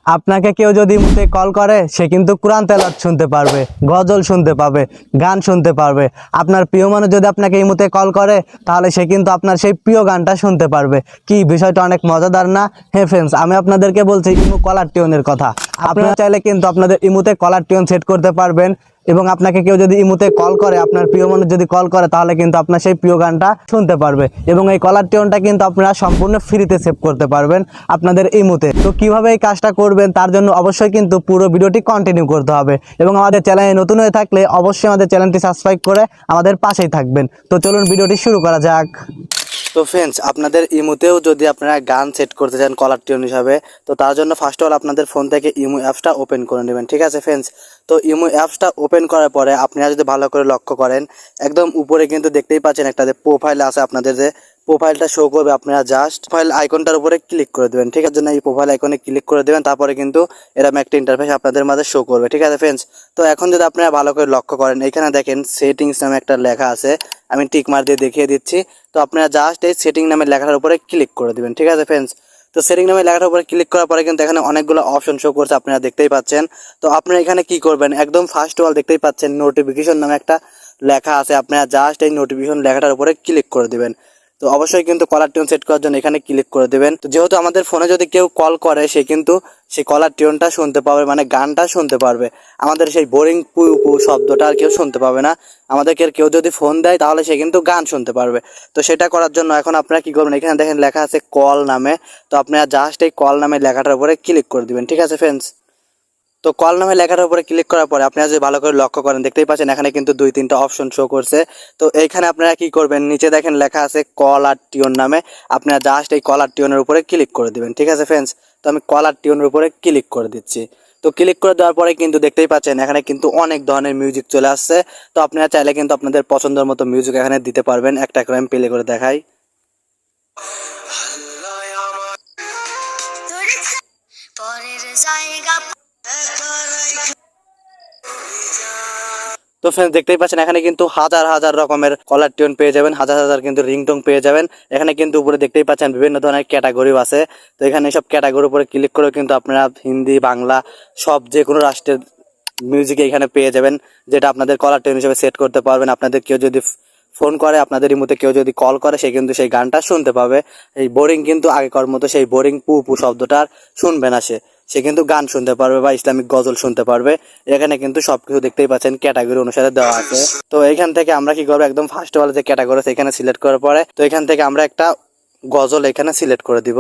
আপনাকে কেউ যদি ইমুতে কল করে সে কিন্তু কোরআন তেলাওয়াত শুনতে পারবে, গজল শুনতে পাবে, গান শুনতে পারবে। আপনার প্রিয় মানুষ যদি আপনাকে ইমুতে কল করে তাহলে সে কিন্তু আপনার সেই প্রিয় গানটা শুনতে পারবে। কি বিষয়টা অনেক মজাদার না? হ্যাঁ ফ্রেন্ডস, আমি আপনাদেরকে বলছি ইমু কলার টিউনের কথা। আপনারা চাইলে কিন্তু আপনাদের ইমুতে কলার টিউন সেট করতে পারবেন এবং আপনাকে কেউ যদি ইমুতে কল করে, আপনার প্রিয় মানুষ যদি কল করে তাহলে কিন্তু আপনার সেই প্রিয় গানটা শুনতে পারবে এবং এই কলার টিউনটা কিন্তু আপনারা সম্পূর্ণ ফ্রিতে সেভ করতে পারবেন আপনাদের ইমুতে। তো কিভাবে এই কাজটা করবেন তার জন্য অবশ্যই কিন্তু পুরো ভিডিওটি কন্টিনিউ করতে হবে এবং আমাদের চ্যানেলে নতুন হয়ে থাকলে অবশ্যই আমাদের চ্যানেলটি সাবস্ক্রাইব করে আমাদের পাশেই থাকবেন। তো চলুন ভিডিওটি শুরু করা যাক। তো ফ্রেন্ডস, আপনাদের ইমুতেও যদি আপনারা গান সেট করতে চান কলার টিউন হিসাবে, তো তার জন্য ফার্স্ট অফ অল আপনাদের ফোন থেকে ইমু অ্যাপসটা ওপেন করে নেবেন। ঠিক আছে ফ্রেন্ডস, তো ইমু অ্যাপসটা ওপেন করার পরে আপনারা যদি ভালো করে লক্ষ্য করেন, একদম উপরে কিন্তু দেখতেই পাচ্ছেন একটা যে প্রোফাইল আছে, আপনাদের যে প্রোফাইলটা শো করবে, আপনারা জাস্ট প্রোফাইল আইকনটার উপরে ক্লিক করে দেবেন। ঠিক আছে, এই প্রোফাইল আইকনে ক্লিক করে দেবেন, তারপরে কিন্তু এরকম একটা ইন্টারফেস আপনাদের মাঝে শো করবে। ঠিক আছে ফ্রেন্ডস, তো এখন যদি আপনারা ভালো করে লক্ষ্য করেন, এখানে দেখেন সেটিংস নামে একটা লেখা আছে, আমি টিক মার দিয়ে দেখিয়ে দিচ্ছি। তো আপনারা জাস্ট এই সেটিং নামের লেখাটার উপরে ক্লিক করে দিবেন। ঠিক আছে ফ্রেন্ডস, তো সেটিং নামের লেখাটার উপরে ক্লিক করার পরে কিন্তু এখানে অনেকগুলো অপশন শো করছে, আপনারা দেখতেই পাচ্ছেন। তো আপনারা এখানে কি করবেন, একদম ফার্স্ট অল দেখতেই পাচ্ছেন নোটিফিকেশন নামে একটা লেখা আছে, আপনারা জাস্ট এই নোটিফিকেশন লেখাটার উপরে ক্লিক করে দিবেন। তো অবশ্যই কিন্তু কলার টিউন সেট করার জন্য এখানে ক্লিক করে দেবেন। তো যেহেতু আমাদের ফোনে যদি কেউ কল করে সে কিন্তু সেই কলার টিউনটা শুনতে পাবে, মানে গানটা শুনতে পারবে। আমাদের সেই বোরিং পু পু শব্দটা আর কেউ শুনতে পাবে না। আমাদেরকে কেউ যদি ফোন দেয় তাহলে সে কিন্তু গান শুনতে পারবে। তো সেটা করার জন্য এখন আপনারা কি করবেন, এখানে দেখেন লেখা আছে কল নামে, তো আপনারা জাস্ট এই কল নামে লেখাটার উপরে ক্লিক করে দিবেন। ঠিক আছে ফ্রেন্ডস, তো কল নামে লেখাটার উপরে ক্লিক করার পরে আপনারা যদি ভালো করে লক্ষ্য করেন, দেখতেই পাচ্ছেন এখানে কিন্তু 2-3টা অপশন শো করছে। তো এইখানে আপনারা কি করবেন, নিচে দেখেন লেখা আছে কল আর টিউন নামে, আপনারা জাস্ট এই কল আর টিউনের উপরে ক্লিক করে দিবেন। ঠিক আছে ফ্রেন্ডস, তো আমি কল আর টিউনের উপরে ক্লিক করে দিচ্ছি। তো ক্লিক করে দেওয়ার পরে কিন্তু দেখতেই পাচ্ছেন এখানে কিন্তু অনেক ধরনের মিউজিক চলে আসছে। তো আপনারা চাইলে কিন্তু আপনাদের পছন্দের মতো মিউজিক এখানে দিতে পারবেন। একটা করে আমি প্লে করে দেখাই। তো ফ্রেন্ডস, দেখতেই পাচ্ছেন এখানে কিন্তু হাজার হাজার রকমের কলার টিউন পেয়ে যাবেন, হাজার হাজার কিন্তু রিংটোন পেয়ে যাবেন। এখানে কিন্তু উপরে দেখতেই পাচ্ছেন বিভিন্ন ধরনের ক্যাটাগরি আছে। তো এখানে সব ক্যাটাগরির উপরে ক্লিক করে কিন্তু আপনারা হিন্দি, বাংলা সব যে কোনো রাষ্ট্রের মিউজিক এখানে পেয়ে যাবেন, যেটা আপনাদের কলার টিউন হিসেবে সেট করতে পারবেন। আপনাদের কেউ যদি ফোন করে, আপনাদের মধ্যে কেউ যদি কল করে, সে কিন্তু সেই গানটা শুনতে পাবে। এই বোরিং কিন্তু আগেকার মতো সেই বোরিং পু পু শব্দটা আর শুনবে না, সে কিন্তু গান শুনতে পারবে বা ইসলামিক গজল শুনতে পারবে। এখানে কিন্তু সবকিছু দেখতেই পাচ্ছেন ক্যাটাগরি অনুসারে দেওয়া আছে। তো এখান থেকে আমরা কি করবো, একদম ফার্স্ট ওয়ালে যে ক্যাটাগরি আছে এখানে সিলেক্ট করার পরে, তো এখান থেকে আমরা একটা গজল এখানে সিলেক্ট করে দিব।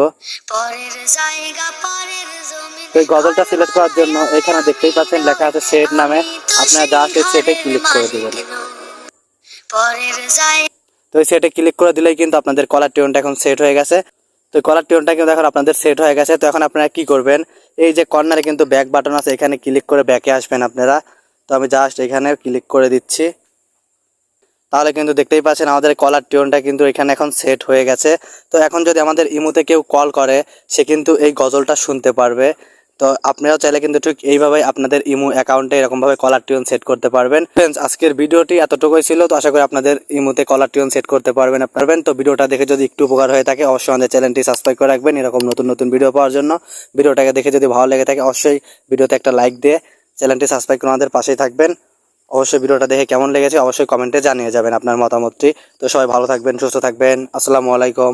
তো এই গজলটা সিলেক্ট করার জন্য এখানে দেখতেই পাচ্ছেন লেখা আছে সেট নামে, আপনারা জাস্ট এই সেটে ক্লিক করে দিবেন। তো এই সেটে ক্লিক করে দিলেই কিন্তু আপনাদের কলার টিউনটা এখন সেট হয়ে গেছে। তো কলার টিউনটা কিন্তু এখন আপনাদের সেট হয়ে গেছে। তো এখন আপনারা কি করবেন, এই যে কর্নারে কিন্তু ব্যাক বাটন আছে, এখানে ক্লিক করে ব্যাকে আসবেন আপনারা। তো আমি জাস্ট এখানে ক্লিক করে দিচ্ছি, তাহলে কিন্তু দেখতেই পাচ্ছেন আমাদের কলার টিউনটা কিন্তু এখানে এখন সেট হয়ে গেছে। তো এখন যদি আমাদের ইমুতে কেউ কল করে সে কিন্তু এই গজলটা শুনতে পারবে। তো আপনারাও চাইলে কিন্তু ঠিক এইভাবে আপনাদের ইমু অ্যাকাউন্টে এরকমভাবে কলার টিউন সেট করতে পারবেন। ফ্রেন্ডস, আজকের ভিডিওটি এতটুকুই ছিল। তো আশা করি আপনাদের ইমুতে কলার টিউন সেট করতে পারবেন। তো ভিডিওটা দেখে যদি একটু উপকার হয়ে থাকে অবশ্যই আমাদের চ্যানেলটি সাবস্ক্রাইব করে রাখবেন এরকম নতুন নতুন ভিডিও পাওয়ার জন্য। ভিডিওটাকে দেখে যদি ভালো লেগে থাকে অবশ্যই ভিডিওতে একটা লাইক দিয়ে চ্যানেলটি সাবস্ক্রাইব করে আমাদের পাশেই থাকবেন। অবশ্যই ভিডিওটা দেখে কেমন লেগেছে অবশ্যই কমেন্টে জানিয়ে যাবেন আপনার মতামতটি। তো সবাই ভালো থাকবেন, সুস্থ থাকবেন। আসসালামু আলাইকুম।